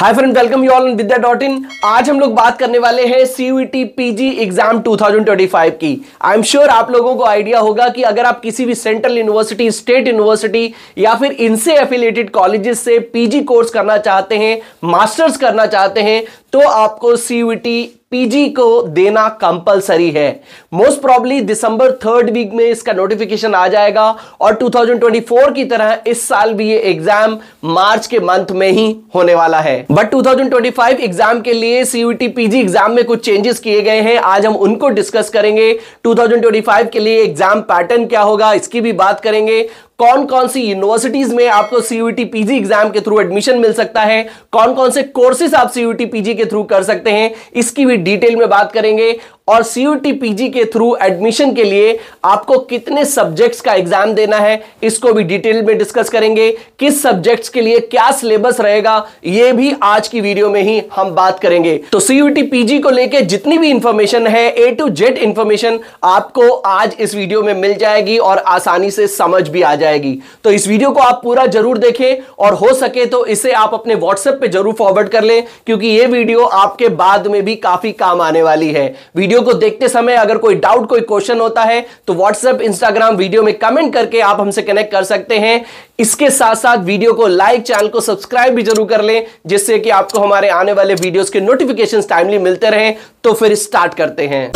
Hi friend, welcome you all on विद्या.in। आज हम लोग बात करने वाले हैं सीयूईटी पीजी एग्जाम 2025 की। आई एम श्योर आप लोगों को आइडिया होगा कि अगर आप किसी भी सेंट्रल यूनिवर्सिटी, स्टेट यूनिवर्सिटी या फिर इनसे एफिलिएटेड कॉलेजेस से पीजी कोर्स करना चाहते हैं, मास्टर्स करना चाहते हैं, तो आपको सीयूईटी पीजी को देना कंपलसरी है। मोस्ट प्रॉब्ली दिसंबर 3rd वीक में इसका नोटिफिकेशन आ जाएगा और 2024 की तरह इस साल भी ये एग्जाम मार्च के मंथ में ही होने वाला है। बट 2025 एग्जाम के लिए सीयूईटी पीजी एग्जाम में कुछ चेंजेस किए गए हैं, आज हम उनको डिस्कस करेंगे। 2025 के लिए एग्जाम पैटर्न क्या होगा इसकी भी बात करेंगे। कौन कौन सी यूनिवर्सिटीज में आपको सीयूईटी पीजी एग्जाम के थ्रू एडमिशन मिल सकता है, कौन कौन से कोर्सेज आप सीयूईटी पीजी के थ्रू कर सकते हैं, इसकी भी डिटेल में बात करेंगे। और सीयूईटी पीजी के थ्रू एडमिशन के लिए आपको कितने सब्जेक्ट्स का एग्जाम देना है इसको भी डिटेल में डिस्कस करेंगे। किस सब्जेक्ट्स के लिए क्या सिलेबस रहेगा यह भी आज की वीडियो में ही हम बात करेंगे। तो सीयूईटी पीजी को लेकर जितनी भी इंफॉर्मेशन है, A to Z इंफॉर्मेशन आपको आज इस वीडियो में मिल जाएगी और आसानी से समझ भी आ जाएगी। तो इस वीडियो को आप पूरा जरूर देखें और हो सके तो इसे आप अपने व्हाट्सएप पे जरूर फॉरवर्ड कर लें, क्योंकि यह वीडियो आपके बाद में भी काफी काम आने वाली है। वीडियो को देखते समय अगर कोई डाउट, कोई क्वेश्चन होता है तो व्हाट्सएप, इंस्टाग्राम वीडियो में कमेंट करके आप हमसे कनेक्ट कर सकते हैं। इसके साथ साथ वीडियो को लाइक, चैनल को सब्सक्राइब भी जरूर कर लें, जिससे कि आपको हमारे आने वाले वीडियोस के नोटिफिकेशंस टाइमली मिलते रहें। तो फिर स्टार्ट करते हैं।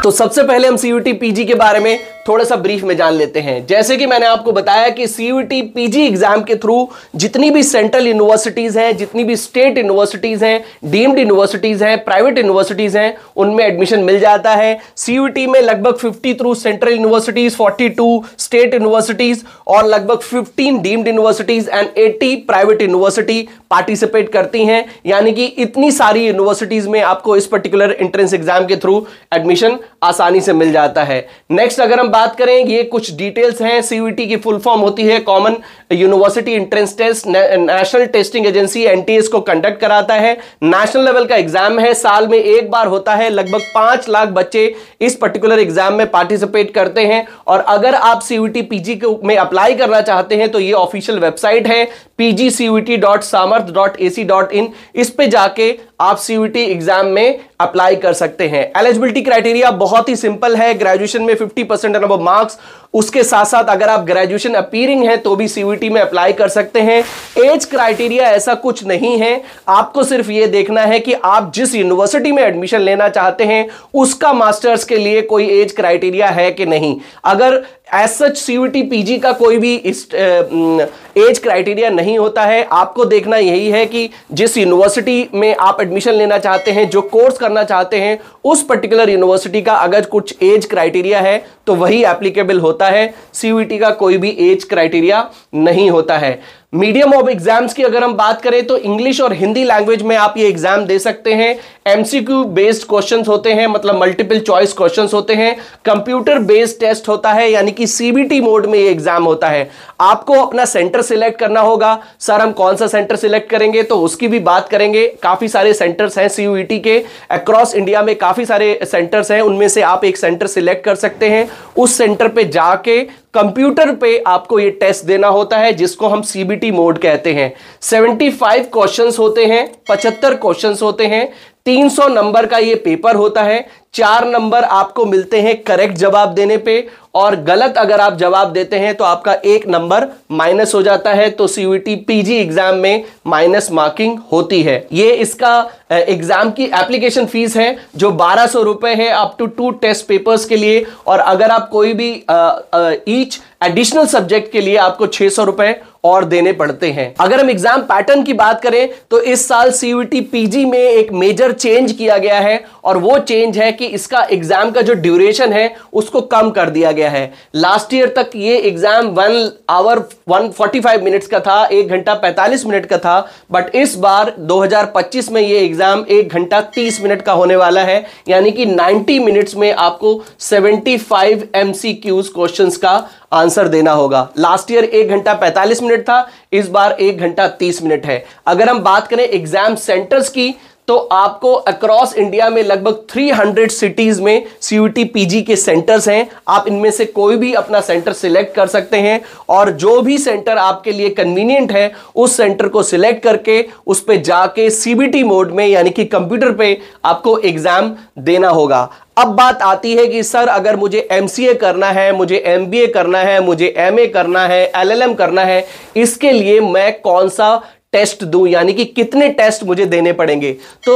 तो सबसे पहले हम सीयूईटी पीजी के बारे में थोड़ा सा ब्रीफ में जान लेते हैं। जैसे कि मैंने आपको बताया कि सीयूईटी पीजी एग्जाम के थ्रू जितनी भी सेंट्रल यूनिवर्सिटीज हैं, जितनी भी स्टेट यूनिवर्सिटीज हैं, डीम्ड यूनिवर्सिटीज हैं, प्राइवेट यूनिवर्सिटीज हैं, उनमें एडमिशन मिल जाता है। सीयूईटी में लगभग 50 through central universities, 42 state universities और लगभग 15 deemed universities and 80 private university participate करती हैं। यानी कि इतनी सारी यूनिवर्सिटीज में आपको इस पर्टिकुलर एंट्रेंस एग्जाम के थ्रू एडमिशन आसानी से मिल जाता है। नेक्स्ट अगर हम बात करें, ये कुछ डिटेल्स हैं। सीयूईटी की फुल फॉर्म होती है common university entrance test. National testing agency NTA को कंडक्ट कराता है। नेशनल लेवल का एग्जाम है, साल में एक बार होता है। लगभग 5 लाख बच्चे इस पर्टिकुलर एग्जाम में पार्टिसिपेट करते हैं। और अगर आप सीयूईटी पीजी में अप्लाई करना चाहते हैं तो ये ऑफिशियल वेबसाइट है pgcuit.samarth.ac.in। इस पे जाके आप सीयूईटी एग्जाम में अप्लाई कर सकते हैं। एलिजिबिलिटी क्राइटेरिया बहुत ही सिंपल है। ग्रेजुएशन में 50% एंड अबव मार्क्स, उसके साथ साथ अगर आप ग्रेजुएशन अपीयरिंग है तो भी सीयूईटी में अप्लाई कर सकते हैं। एज क्राइटेरिया ऐसा कुछ नहीं है, आपको सिर्फ ये देखना है कि आप जिस यूनिवर्सिटी में एडमिशन लेना चाहते हैं उसका मास्टर्स के लिए कोई एज क्राइटेरिया है कि नहीं। अगर एज सच सीयूईटी पीजी का कोई भी एज क्राइटेरिया नहीं होता है, आपको देखना यही है कि जिस यूनिवर्सिटी में आप एडमिशन लेना चाहते हैं, जो कोर्स करना चाहते हैं, उस पर्टिकुलर यूनिवर्सिटी का अगर कुछ एज क्राइटेरिया है तो वही एप्लीकेबल होता है। सीयूईटी का कोई भी एज क्राइटेरिया नहीं होता है। मीडियम ऑफ एग्जाम्स की अगर हम बात करें तो इंग्लिश और हिंदी लैंग्वेज में आप ये एग्जाम दे सकते हैं। एमसीक्यू बेस्ड क्वेश्चंस होते हैं, मतलब मल्टीपल चॉइस क्वेश्चंस होते हैं। कंप्यूटर बेस्ड टेस्ट होता है, यानी कि सीबीटी मोड में ये एग्जाम होता है। आपको अपना सेंटर सिलेक्ट करना होगा। सर हम कौन सा सेंटर सिलेक्ट करेंगे, तो उसकी भी बात करेंगे। काफी सारे सेंटर्स हैं सीयूईटी के, अक्रॉस इंडिया में काफी सारे सेंटर्स हैं, उनमें से आप एक सेंटर सिलेक्ट कर सकते हैं। उस सेंटर पे जाके कंप्यूटर पे आपको ये टेस्ट देना होता है, जिसको हम सीबीटी मोड कहते हैं। 75 क्वेश्चंस होते हैं, 75 क्वेश्चंस होते हैं। 300 नंबर का ये पेपर होता है। 4 नंबर आपको मिलते हैं करेक्ट जवाब देने पे, और गलत अगर आप जवाब देते हैं तो आपका 1 नंबर माइनस हो जाता है। तो सीयूईटी पीजी एग्जाम में माइनस मार्किंग होती है। ये इसका एग्जाम की एप्लीकेशन फीस है जो 1200 रुपए है अप टू 2 टेस्ट पेपर्स के लिए। और अगर आप कोई भी ईच एडिशनल सब्जेक्ट के लिए आपको 600 रुपए और देने पड़ते हैं। अगर हम एग्जाम पैटर्न की बात करें तो इस साल सीयूईटी पीजी में एक मेजर चेंज किया गया है, और वो चेंज है कि इसका एग्जाम का जो ड्यूरेशन है उसको कम कर दिया गया है। लास्ट ईयर तक ये एग्जाम 1 आवर 145 मिनट्स का था, 1 घंटा 45 मिनट का था। बट इस बार 2025 में ये एग्जाम 1 घंटा 30 मिनट का होने वाला है। यानी कि 90 मिनट्स में आपको 75 एमसीक्यूज क्वेश्चंस का आंसर देना होगा। लास्ट ईयर 1 घंटा 45 मिनट था, इस बार 1 घंटा 30 मिनट है। अगर हम बात करें एग्जाम सेंटर्स की तो आपको अक्रॉस इंडिया में लगभग 300 सिटीज में सीयूईटी पीजी के सेंटर्स हैं। आप इनमें से कोई भी अपना सेंटर सिलेक्ट कर सकते हैं और जो भी सेंटर आपके लिए कन्वीनियंट है उस सेंटर को सिलेक्ट करके उस पे जाके सीबीटी मोड में यानी कि कंप्यूटर पे आपको एग्जाम देना होगा। अब बात आती है कि सर अगर मुझे एमसीए करना है, मुझे एमबीए करना है, मुझे एमए करना है, एलएलएम करना है, इसके लिए मैं कौन सा टेस्ट दूं, यानी कि कितने टेस्ट मुझे देने पड़ेंगे। तो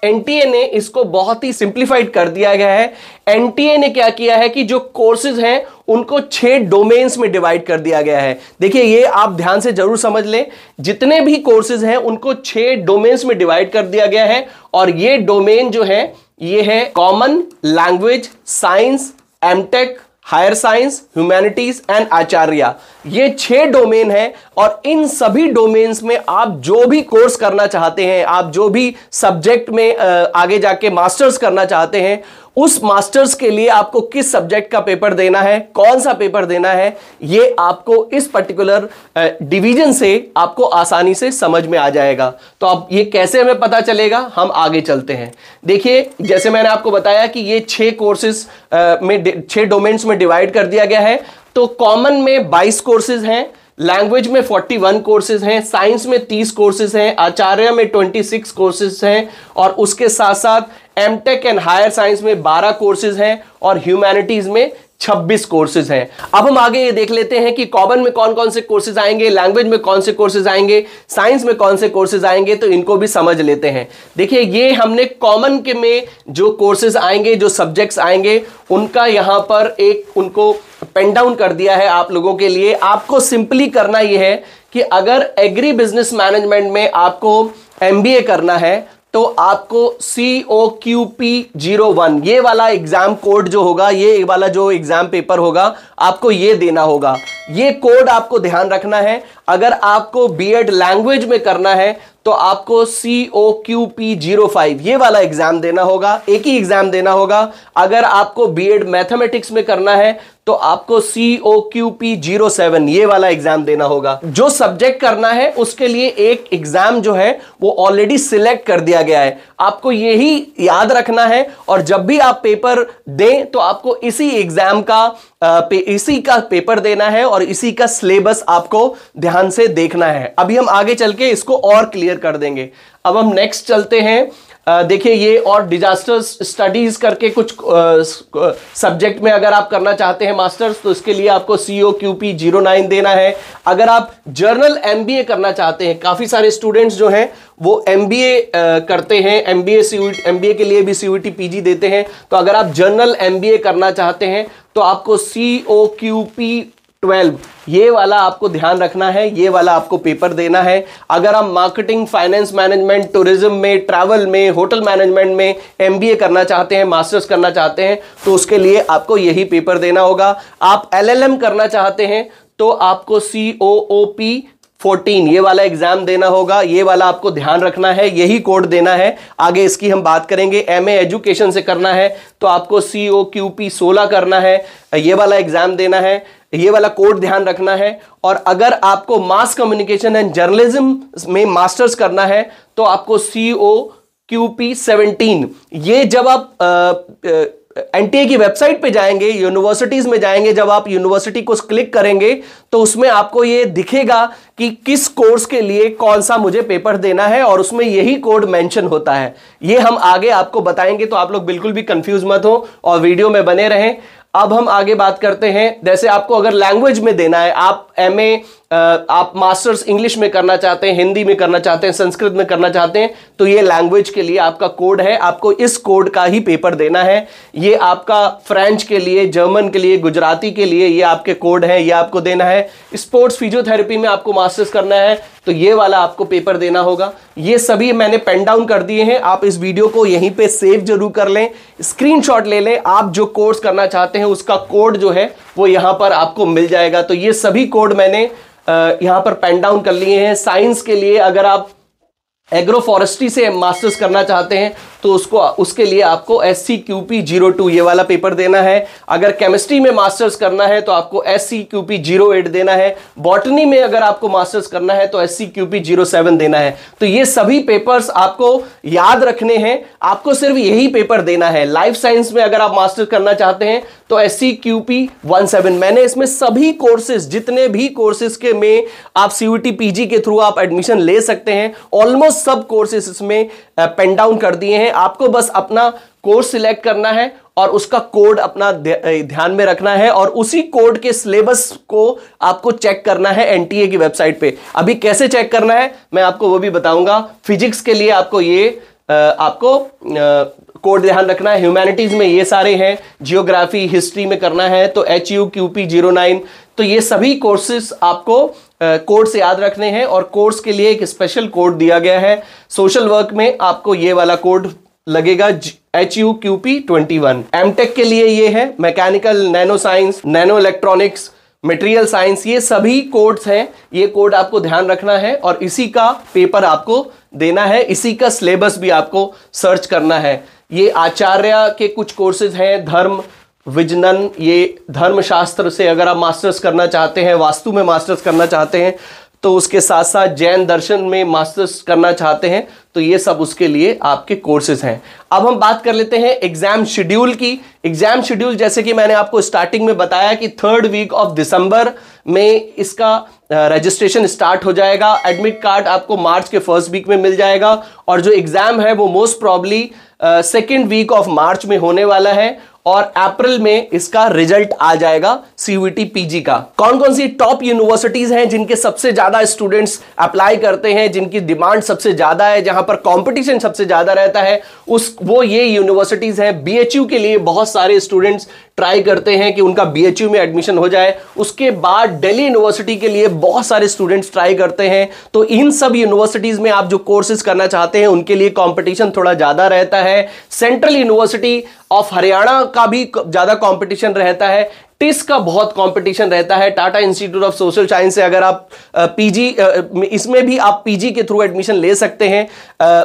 एनटीए ने इसको बहुत ही सिंप्लीफाइड कर दिया गया है। एनटीए ने क्या किया है कि जो कोर्सेज हैं उनको 6 डोमेन्स में डिवाइड कर दिया गया है। देखिए ये आप ध्यान से जरूर समझ लें, जितने भी कोर्सेज हैं उनको 6 डोमेन्स में डिवाइड कर दिया गया है और ये डोमेन जो है ये है common language, science, MTech, higher science, humanities and Acharya. ये 6 डोमेन हैं और इन सभी डोमेन्स में आप जो भी कोर्स करना चाहते हैं, आप जो भी सब्जेक्ट में आगे जाके मास्टर्स करना चाहते हैं, उस मास्टर्स के लिए आपको किस सब्जेक्ट का पेपर देना है, कौन सा पेपर देना है, ये आपको इस पर्टिकुलर डिवीजन से आपको आसानी से समझ में आ जाएगा। तो अब ये कैसे हमें पता चलेगा, हम आगे चलते हैं। देखिए जैसे मैंने आपको बताया कि ये 6 कोर्सेज में 6 डोमेन्स में डिवाइड कर दिया गया है। तो कॉमन में 22 कोर्सेज हैं, लैंग्वेज में 41 कोर्सेज हैं, साइंस में 30 कोर्सेज हैं, आचार्य में 26 कोर्सेज हैं और उसके साथ साथ एमटेक एंड हायर साइंस में 12 कोर्सेज हैं और ह्यूमैनिटीज में 26 कोर्सेज हैं। अब हम आगे ये देख लेते हैं कि कॉमन में कौन कौन से कोर्सेज आएंगे, लैंग्वेज में कौन से कोर्सेज आएंगे, साइंस में कौन से कोर्सेज आएंगे, तो इनको भी समझ लेते हैं। देखिए ये हमने कॉमन के में जो कोर्सेज आएंगे, जो सब्जेक्ट्स आएंगे, उनका यहां पर एक उनको पेन डाउन कर दिया है आप लोगों के लिए। आपको सिंपली करना यह है कि अगर एग्री बिजनेस मैनेजमेंट में आपको एमबीए करना है तो आपको COQP01 ये वाला एग्जाम कोड जो होगा, ये वाला जो एग्जाम पेपर होगा, आपको ये देना होगा। ये कोड आपको ध्यान रखना है। अगर आपको बीएड लैंग्वेज में करना है तो आपको COQP05 ये वाला एग्जाम देना होगा, एक ही एग्जाम देना होगा। अगर आपको बीएड मैथमेटिक्स में करना है तो आपको COQP07 ये वाला एग्जाम देना होगा। जो सब्जेक्ट करना है उसके लिए एक एग्जाम जो है वो ऑलरेडी सिलेक्ट कर दिया गया है, आपको यही याद रखना है और जब भी आप पेपर दें तो आपको इसी एग्जाम का इसी का पेपर देना है और इसी का सिलेबस आपको ध्यान से देखना है। अभी हम आगे चल के इसको और क्लियर कर देंगे। अब हम नेक्स्ट चलते हैं। देखिए ये और डिजास्टर स्टडीज करके कुछ सब्जेक्ट में अगर आप करना चाहते हैं मास्टर्स तो इसके लिए आपको COQP09 देना है। अगर आप जर्नल MBA करना चाहते हैं, काफ़ी सारे स्टूडेंट्स जो हैं वो MBA करते हैं, MBA के लिए भी CUET PG देते हैं। तो अगर आप जर्नल MBA करना चाहते हैं तो आपको COQP12 ये वाला आपको ध्यान रखना है, ये वाला आपको पेपर देना है। अगर आप मार्केटिंग, फाइनेंस मैनेजमेंट, टूरिज्म में, ट्रैवल में, होटल मैनेजमेंट में MBA करना चाहते हैं, मास्टर्स करना चाहते हैं तो उसके लिए आपको यही पेपर देना होगा। आप LLM करना चाहते हैं तो आपको COOP14 ये वाला एग्जाम देना होगा, ये वाला आपको ध्यान रखना है, यही कोड देना है। आगे इसकी हम बात करेंगे। MA एजुकेशन से करना है तो आपको COQP16 करना है, ये वाला एग्जाम देना है, ये वाला कोड ध्यान रखना है। और अगर आपको मास कम्युनिकेशन एंड जर्नलिज्म में मास्टर्स करना है तो आपको COQP17 ये जब आप एनटीए की वेबसाइट पे जाएंगे, यूनिवर्सिटीज में जाएंगे, जब आप यूनिवर्सिटी को क्लिक करेंगे तो उसमें आपको ये दिखेगा कि किस कोर्स के लिए कौन सा मुझे पेपर देना है और उसमें यही कोड मेंशन होता है। ये हम आगे आपको बताएंगे तो आप लोग बिल्कुल भी कंफ्यूज मत हो और वीडियो में बने रहें। अब हम आगे बात करते हैं। जैसे आपको अगर लैंग्वेज में देना है, आप MA आप मास्टर्स इंग्लिश में करना चाहते हैं, हिंदी में करना चाहते हैं, संस्कृत में करना चाहते हैं तो ये लैंग्वेज के लिए आपका कोड है, आपको इस कोड का ही पेपर देना है। ये आपका फ्रेंच के लिए, जर्मन के लिए, गुजराती के लिए ये आपके कोड है, ये आपको देना है। स्पोर्ट्स फिजियोथेरेपी में आपको मास्टर्स करना है तो ये वाला आपको पेपर देना होगा। ये सभी मैंने पेन डाउन कर दिए हैं, आप इस वीडियो को यहीं पे सेव जरूर कर लें, स्क्रीनशॉट ले लें। आप जो कोर्स करना चाहते हैं उसका कोड जो है वो यहां पर आपको मिल जाएगा। तो ये सभी कोड मैंने यहां पर पेन डाउन कर लिए हैं। साइंस के लिए अगर आप एग्रो फॉरेस्ट्री से मास्टर्स करना चाहते हैं तो उसके लिए आपको SCQP02 ये वाला पेपर देना है। अगर केमिस्ट्री में मास्टर्स करना है तो आपको SCQP08 देना है। बॉटनी में अगर आपको मास्टर्स करना है तो SCQP07 देना है। तो ये सभी पेपर्स आपको याद रखने हैं, आपको सिर्फ यही पेपर देना है। लाइफ साइंस में अगर आप मास्टर्स करना चाहते हैं तो SCQP17। मैंने इसमें सभी कोर्सेज, जितने भी कोर्सेज के में आप CUET PG के थ्रू आप एडमिशन ले सकते हैं, ऑलमोस्ट सब कोर्सेज इसमें पेन डाउन कर दिए हैं। आपको बस अपना कोर्स सिलेक्ट करना है और उसका कोड अपना ध्यान में रखना है और उसी कोड के सिलेबस को आपको चेक करना है NTA की वेबसाइट पे। अभी कैसे चेक करना है मैं आपको वो भी बताऊंगा। फिजिक्स के लिए आपको ये कोड ध्यान रखना है। ह्यूमैनिटीज में ये सारे हैं, जियोग्राफी हिस्ट्री में करना है तो HUQP09। तो ये सभी कोर्सेज आपको कोड से याद रखने हैं और कोर्स के लिए एक स्पेशल कोड दिया गया है। सोशल वर्क में आपको ये वाला कोड लगेगा HUQP21। एमटेक के लिए ये है mechanical, nano science, nano electronics, material science, ये सभी कोड्स हैं। ये कोड आपको ध्यान रखना है और इसी का पेपर आपको देना है, इसी का सिलेबस भी आपको सर्च करना है। ये आचार्य के कुछ कोर्सेज हैं, धर्म विजनन, ये धर्मशास्त्र से अगर आप मास्टर्स करना चाहते हैं, वास्तु में मास्टर्स करना चाहते हैं तो उसके साथ साथ जैन दर्शन में मास्टर्स करना चाहते हैं तो ये सब उसके लिए आपके कोर्सेज हैं। अब हम बात कर लेते हैं एग्जाम शेड्यूल की। एग्जाम शेड्यूल जैसे कि मैंने आपको स्टार्टिंग में बताया कि 3rd वीक ऑफ दिसंबर में इसका रजिस्ट्रेशन स्टार्ट हो जाएगा। एडमिट कार्ड आपको मार्च के 1st वीक में मिल जाएगा और जो एग्जाम है वो most probably 2nd week of March में होने वाला है और अप्रैल में इसका रिजल्ट आ जाएगा CUET PG का। कौन कौन सी टॉप यूनिवर्सिटीज हैं जिनके सबसे ज्यादा स्टूडेंट्स अप्लाई करते हैं, जिनकी डिमांड सबसे ज्यादा है, जहां पर कंपटीशन सबसे ज्यादा रहता है, वो ये यूनिवर्सिटीज हैं। BHU के लिए बहुत सारे स्टूडेंट्स ट्राई करते हैं कि उनका BHU में एडमिशन हो जाए। उसके बाद दिल्ली यूनिवर्सिटी के लिए बहुत सारे स्टूडेंट्स ट्राई करते हैं। तो इन सब यूनिवर्सिटीज में आप जो कोर्सेज करना चाहते हैं उनके लिए कंपटीशन थोड़ा ज्यादा रहता है। सेंट्रल यूनिवर्सिटी ऑफ हरियाणा का भी ज्यादा कंपटीशन रहता है। टिस का बहुत कंपटीशन रहता है। Tata institute of social science से अगर आप PG इसमें भी आप PG के थ्रू एडमिशन ले सकते हैं।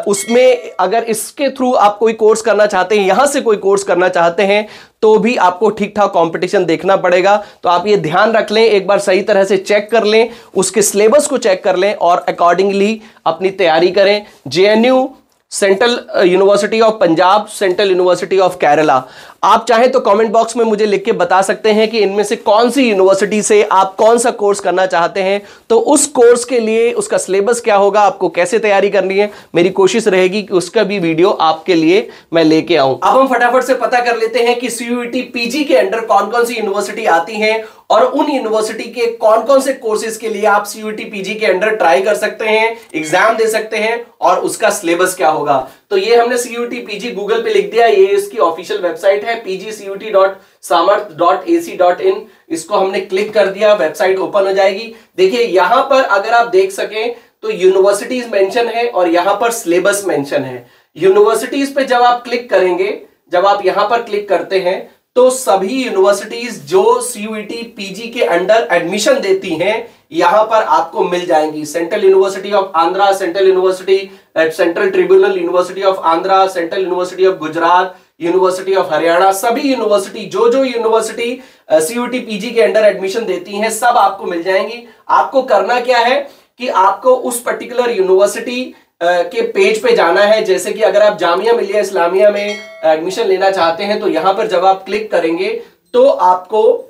उसमें अगर इसके थ्रू आप कोई कोर्स करना चाहते हैं, यहां से कोई कोर्स करना चाहते हैं तो भी आपको ठीक ठाक कंपटीशन देखना पड़ेगा। तो आप ये ध्यान रख लें, एक बार सही तरह से चेक कर लें, उसके सिलेबस को चेक कर लें और अकॉर्डिंगली अपनी तैयारी करें। JNU, central university of Punjab, central university of Kerala, आप चाहें तो कमेंट बॉक्स में मुझे लिख के बता सकते हैं कि इनमें से कौन सी यूनिवर्सिटी से आप कौन सा कोर्स करना चाहते हैं। तो उस कोर्स के लिए उसका सिलेबस क्या होगा, आपको कैसे तैयारी करनी है, मेरी कोशिश रहेगी कि उसका भी वीडियो आपके लिए मैं लेके आऊं। अब हम फटाफट से पता कर लेते हैं कि CUET PG के अंडर कौन कौन सी यूनिवर्सिटी आती हैं और उन यूनिवर्सिटी के कौन कौन से कोर्सेज के लिए आप CUET PG के अंडर ट्राई कर सकते हैं, एग्जाम दे सकते हैं और उसका सिलेबस क्या होगा। तो ये हमने CUET PG गूगल पे लिख दिया, ये इसकी ऑफिशियल वेबसाइट है pgcut.samarth.ac.in। इसको हमने क्लिक कर दिया, वेबसाइट ओपन हो जाएगी। देखिए यहां पर अगर आप देख सकें तो यूनिवर्सिटीज मेंशन है और यहां पर सिलेबस मेंशन है। यूनिवर्सिटीज पे जब आप क्लिक करेंगे, जब आप यहां पर क्लिक करते हैं तो सभी यूनिवर्सिटीज जो CUET PG के अंडर एडमिशन देती हैं यहां पर आपको मिल जाएंगी। Central university of Andhra, central university, central tribunal university of Andhra, central university of Gujarat, university of Haryana, सभी यूनिवर्सिटी जो यूनिवर्सिटी CUET PG के अंडर एडमिशन देती हैं सब आपको मिल जाएंगी। आपको करना क्या है कि आपको उस पर्टिकुलर यूनिवर्सिटी के पेज पे जाना है। जैसे कि अगर आप जामिया मिलिया इस्लामिया में एडमिशन लेना चाहते हैं तो यहां पर जब आप क्लिक करेंगे तो आपको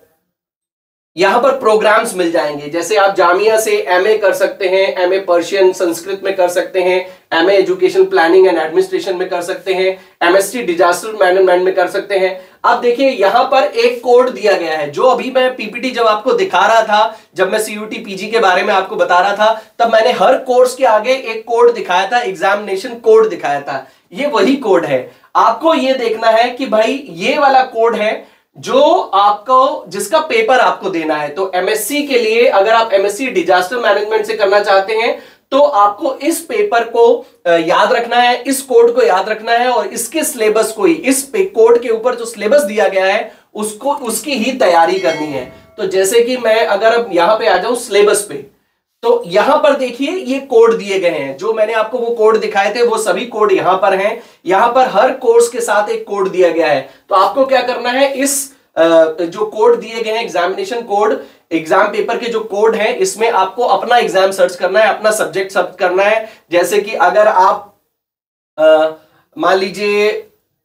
यहां पर प्रोग्राम्स मिल जाएंगे। जैसे आप जामिया से MA कर सकते हैं, MA पर्शियन संस्कृत में कर सकते हैं, MA education planning and administration में कर सकते हैं, MSc डिजास्टर मैनेजमेंट में कर सकते हैं। अब देखिए यहां पर एक कोड दिया गया है, जो अभी मैं PPT जब आपको दिखा रहा था, जब मैं CUET PG के बारे में आपको बता रहा था, तब मैंने हर कोर्स के आगे एक कोड दिखाया था, एग्जामिनेशन कोड दिखाया था। ये वही कोड है। आपको ये देखना है कि भाई ये वाला कोड है जो आपको, जिसका पेपर आपको देना है। तो MSc के लिए अगर आप MSc डिजास्टर मैनेजमेंट से करना चाहते हैं तो आपको इस पेपर को याद रखना है, इस कोड को याद रखना है और इसके सिलेबस को ही, इस कोड के ऊपर जो सिलेबस दिया गया है उसकी ही तैयारी करनी है। तो जैसे कि मैं अगर अब यहां पे आ जाऊं सिलेबस पे, तो यहां पर देखिए ये कोड दिए गए हैं, जो मैंने आपको वो कोड दिखाए थे वो सभी कोड यहां पर हैं। यहां पर हर कोर्स के साथ एक कोड दिया गया है। तो आपको क्या करना है, इस जो कोड दिए गए हैं एग्जामिनेशन कोड, एग्जाम पेपर के जो कोड हैं, इसमें आपको अपना एग्जाम सर्च करना है, अपना सब्जेक्ट सर्च करना है। जैसे कि अगर आप मान लीजिए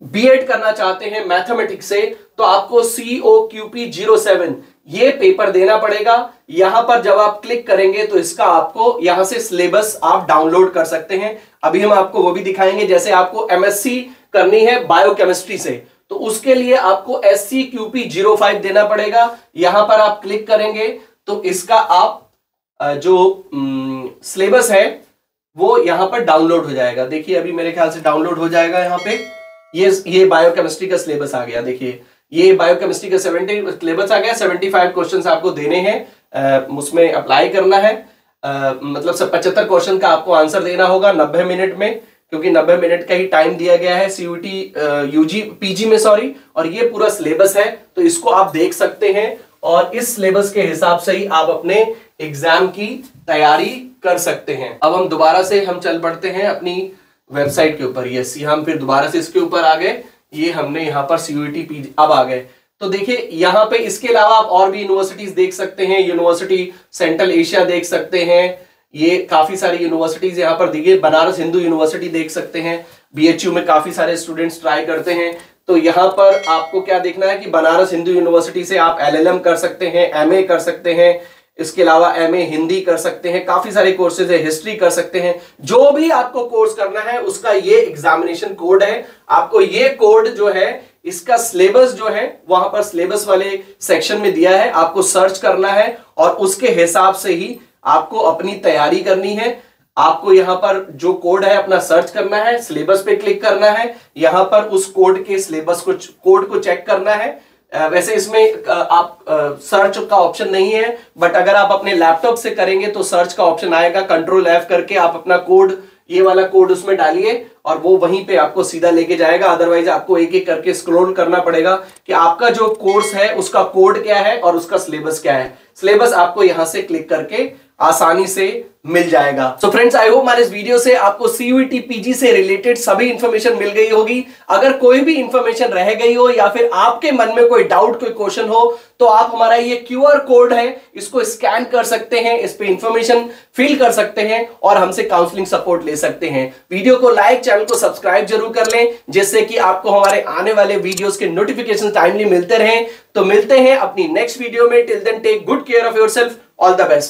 बीएड करना चाहते हैं मैथमेटिक्स से, तो आपको COQP07 ये पेपर देना पड़ेगा। यहां पर जब आप क्लिक करेंगे तो इसका आपको यहां से सिलेबस आप डाउनलोड कर सकते हैं। अभी हम आपको वो भी दिखाएंगे। जैसे आपको MSc करनी है बायोकेमिस्ट्री से, तो उसके लिए आपको SCQP05 देना पड़ेगा। यहां पर आप क्लिक करेंगे तो इसका आप जो सिलेबस है वो यहां पर डाउनलोड हो जाएगा। देखिए अभी मेरे ख्याल से डाउनलोड हो जाएगा। यहां पे ये बायोकेमिस्ट्री का सिलेबस आ गया। देखिए ये बायोकेमिस्ट्री का 70 सिलेबस आ गया। 75 क्वेश्चंस आपको देने हैं, उसमें अप्लाई करना है। मतलब 75 क्वेश्चन का आपको आंसर देना होगा 90 मिनट में, क्योंकि 90 मिनट का ही टाइम दिया गया है CUT PG में, सॉरी। और ये पूरा सिलेबस है, तो इसको आप देख सकते हैं और इस सिलेबस के हिसाब से ही आप अपने एग्जाम की तैयारी कर सकते हैं। अब हम दोबारा से हम चल पड़ते हैं अपनी वेबसाइट के ऊपर। यस, हम फिर दोबारा से इसके ऊपर आ गए। ये हमने यहाँ पर CUT PG अब आ गए। तो देखिए यहाँ पे इसके अलावा आप और भी यूनिवर्सिटीज देख सकते हैं। यूनिवर्सिटी सेंट्रल एशिया देख सकते हैं। ये काफी सारी यूनिवर्सिटीज यहाँ पर दी गई। बनारस हिंदू यूनिवर्सिटी देख सकते हैं। BHU में काफी सारे स्टूडेंट्स ट्राई करते हैं। तो यहाँ पर आपको क्या देखना है कि बनारस हिंदू यूनिवर्सिटी से आप LLM कर सकते हैं, MA कर सकते हैं, इसके अलावा MA हिंदी कर सकते हैं। काफी सारे कोर्सेज है, हिस्ट्री कर सकते हैं। जो भी आपको कोर्स करना है उसका ये एग्जामिनेशन कोड है। आपको ये कोड जो है, इसका सिलेबस जो है वहां पर सिलेबस वाले सेक्शन में दिया है, आपको सर्च करना है और उसके हिसाब से ही आपको अपनी तैयारी करनी है। आपको यहां पर जो कोड है अपना सर्च करना है, सिलेबस पे क्लिक करना है, यहां पर उस कोड के सिलेबस को कोड को चेक करना है। वैसे इसमें आप सर्च का ऑप्शन नहीं है, बट अगर आप अपने लैपटॉप से करेंगे तो सर्च का ऑप्शन आएगा। Ctrl F करके आप अपना कोड, ये वाला कोड उसमें डालिए और वो वहीं पे आपको सीधा लेके जाएगा। अदरवाइज आपको एक एक करके स्क्रॉल करना पड़ेगा कि आपका जो कोर्स है उसका कोड क्या है और उसका सिलेबस क्या है। सिलेबस आपको यहां से क्लिक करके आसानी से मिल जाएगा। सो फ्रेंड्स, आई होप हमारे इस वीडियो से आपको CUT PG से रिलेटेड सभी इंफॉर्मेशन मिल गई होगी। अगर कोई भी इंफॉर्मेशन रह गई हो या फिर आपके मन में कोई डाउट, कोई क्वेश्चन हो, तो आप हमारा ये QR कोड है, इसको स्कैन कर सकते हैं, इस पे इंफॉर्मेशन फिल कर सकते हैं और हमसे काउंसलिंग सपोर्ट ले सकते हैं। वीडियो को लाइक, चैनल को सब्सक्राइब जरूर कर लें, जिससे कि आपको हमारे आने वाले वीडियोस के नोटिफिकेशन टाइमली मिलते रहें। तो मिलते हैं अपनी नेक्स्ट वीडियो में। Till then take good care of yourself. All the best.